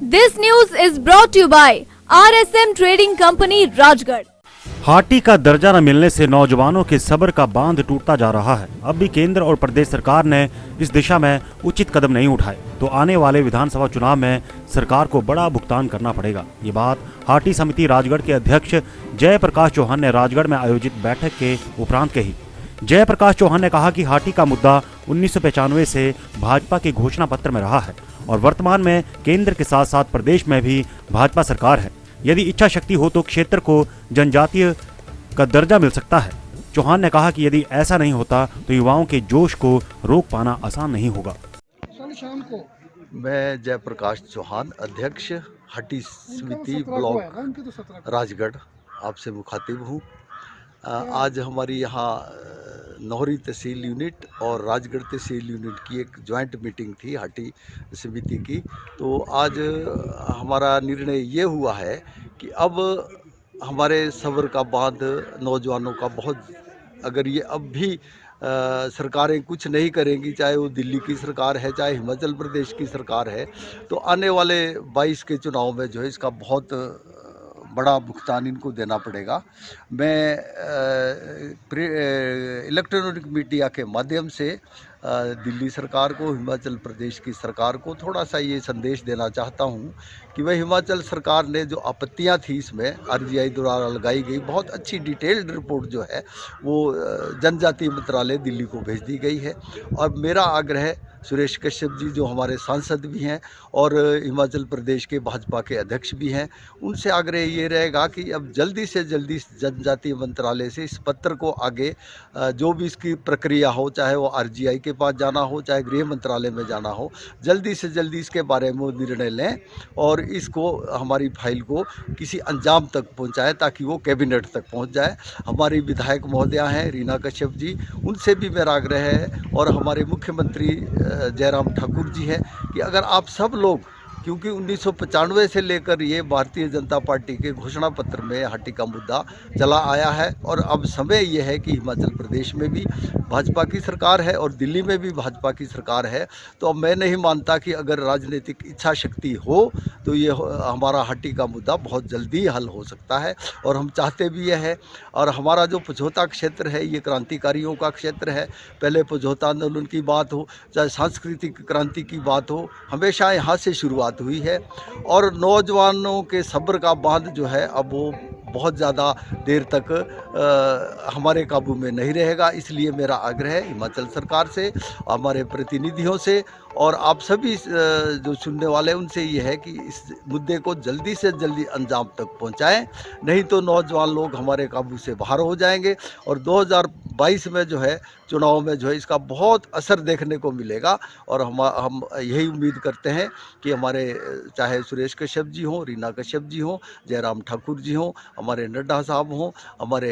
This news is brought to you by RSM Trading Company, Rajgarh. Hati का दर्जा न मिलने से नौजवानों के सब्र का बांध टूटता जा रहा है। अब भी केंद्र और प्रदेश सरकार ने इस दिशा में उचित कदम नहीं उठाए तो आने वाले विधानसभा चुनाव में सरकार को बड़ा भुगतान करना पड़ेगा। ये बात हाटी समिति राजगढ़ के अध्यक्ष जयप्रकाश चौहान ने राजगढ़ में आयोजित बैठक के उपरांत कही। जयप्रकाश चौहान ने कहा कि हाटी का मुद्दा 1995 से भाजपा के घोषणा पत्र में रहा है और वर्तमान में केंद्र के साथ साथ प्रदेश में भी भाजपा सरकार है। यदि इच्छा शक्ति हो तो क्षेत्र को जनजातीय का दर्जा मिल सकता है। चौहान ने कहा कि यदि ऐसा नहीं होता तो युवाओं के जोश को रोक पाना आसान नहीं होगा। मैं जयप्रकाश चौहान, अध्यक्ष हाटी समिति ब्लॉक राजगढ़, आपसे मुखातिब हूँ। आज हमारी यहाँ नौहरी तहसील यूनिट और राजगढ़ तहसील यूनिट की एक जॉइंट मीटिंग थी हाटी समिति की। तो आज हमारा निर्णय ये हुआ है कि अब हमारे सब्र का बांध नौजवानों का बहुत, अगर ये अब भी सरकारें कुछ नहीं करेंगी, चाहे वो दिल्ली की सरकार है चाहे हिमाचल प्रदेश की सरकार है, तो आने वाले 22 के चुनाव में जो है इसका बहुत बड़ा भुगतान इनको देना पड़ेगा। मैं इलेक्ट्रॉनिक मीडिया के माध्यम से दिल्ली सरकार को, हिमाचल प्रदेश की सरकार को थोड़ा सा ये संदेश देना चाहता हूँ कि वह हिमाचल सरकार ने जो आपत्तियाँ थी इसमें RGI द्वारा लगाई गई बहुत अच्छी डिटेल्ड रिपोर्ट जो है वो जनजातीय मंत्रालय दिल्ली को भेज दी गई है। और मेरा आग्रह सुरेश कश्यप जी जो हमारे सांसद भी हैं और हिमाचल प्रदेश के भाजपा के अध्यक्ष भी हैं, उनसे आग्रह ये रहेगा कि अब जल्दी से जल्दी जनजातीय मंत्रालय से इस पत्र को आगे जो भी इसकी प्रक्रिया हो, चाहे वो RGI के पास जाना हो चाहे गृह मंत्रालय में जाना हो, जल्दी से जल्दी इसके बारे में निर्णय लें और इसको हमारी फाइल को किसी अंजाम तक पहुंचाएं ताकि वो कैबिनेट तक पहुंच जाए। हमारी विधायक महोदया हैं रीना कश्यप जी, उनसे भी मेरा आग्रह है और हमारे मुख्यमंत्री जयराम ठाकुर जी हैं कि अगर आप सब लोग, क्योंकि 1995 से लेकर ये भारतीय जनता पार्टी के घोषणा पत्र में हाटी का मुद्दा चला आया है और अब समय ये है कि हिमाचल प्रदेश में भी भाजपा की सरकार है और दिल्ली में भी भाजपा की सरकार है। तो अब मैं नहीं मानता कि अगर राजनीतिक इच्छा शक्ति हो तो ये हमारा हाटी का मुद्दा बहुत जल्दी हल हो सकता है और हम चाहते भी यह है। और हमारा जो पझौता क्षेत्र है ये क्रांतिकारियों का क्षेत्र है। पहले पझौता आंदोलन की बात हो चाहे सांस्कृतिक क्रांति की बात हो, हमेशा यहाँ से शुरुआत हुई है और नौजवानों के सब्र का बांध जो है अब वो बहुत ज़्यादा देर तक हमारे काबू में नहीं रहेगा। इसलिए मेरा आग्रह है हिमाचल सरकार से, हमारे प्रतिनिधियों से और आप सभी जो सुनने वाले उनसे ये है कि इस मुद्दे को जल्दी से जल्दी अंजाम तक पहुंचाएं, नहीं तो नौजवान लोग हमारे काबू से बाहर हो जाएंगे और 2022 में जो है चुनाव में जो है इसका बहुत असर देखने को मिलेगा। और हम यही उम्मीद करते हैं कि हमारे चाहे सुरेश कश्यप जी हों, रीना कश्यप जी हों, जयराम ठाकुर जी हों, हमारे नड्डा साहब हों, हमारे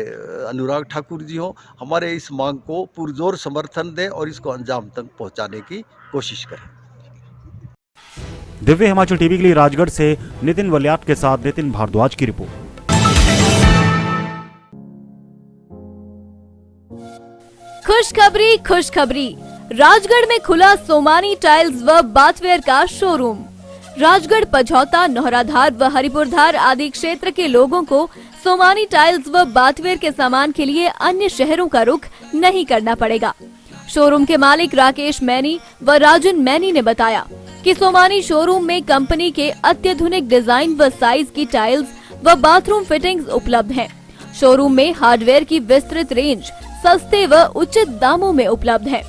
अनुराग ठाकुर जी हों, हमारे इस मांग को पुरजोर समर्थन दें और इसको अंजाम तक पहुंचाने की कोशिश करें। दिव्य हिमाचल टीवी के लिए राजगढ़ से नितिन वलियात के साथ नितिन भारद्वाज की रिपोर्ट। खुशखबरी, राजगढ़ में खुला सोमानी टाइल्स व बाथवेयर का शोरूम। राजगढ़, पझौता, नौहराधार व हरिपुरधार आदि क्षेत्र के लोगों को सोमानी टाइल्स व बाथवेयर के सामान के लिए अन्य शहरों का रुख नहीं करना पड़ेगा। शोरूम के मालिक राकेश मैनी व राजन मैनी ने बताया कि सोमानी शोरूम में कंपनी के अत्याधुनिक डिजाइन व साइज की टाइल्स व बाथरूम फिटिंग्स उपलब्ध हैं। शोरूम में हार्डवेयर की विस्तृत रेंज सस्ते व उचित दामों में उपलब्ध है।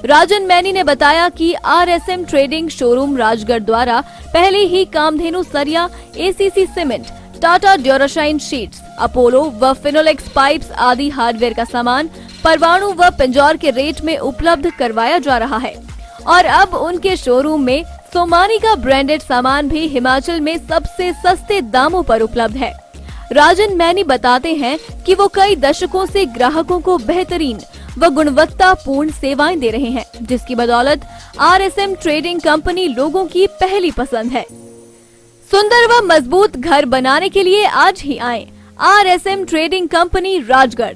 राजन मैनी ने बताया कि RSM ट्रेडिंग शोरूम राजगढ़ द्वारा पहले ही कामधेनु सरिया, ACC cement, Tata Durashine sheets, Apollo व फिनोलेक्स पाइप्स आदि हार्डवेयर का सामान परवाणु व पिंजौर के रेट में उपलब्ध करवाया जा रहा है और अब उनके शोरूम में सोमानी का ब्रांडेड सामान भी हिमाचल में सबसे सस्ते दामों पर उपलब्ध है। राजन मैनी बताते हैं कि वो कई दशकों से ग्राहकों को बेहतरीन व गुणवत्तापूर्ण सेवाएं दे रहे हैं, जिसकी बदौलत RSM ट्रेडिंग कंपनी लोगों की पहली पसंद है। सुंदर व मजबूत घर बनाने के लिए आज ही आएं RSM ट्रेडिंग कंपनी राजगढ़।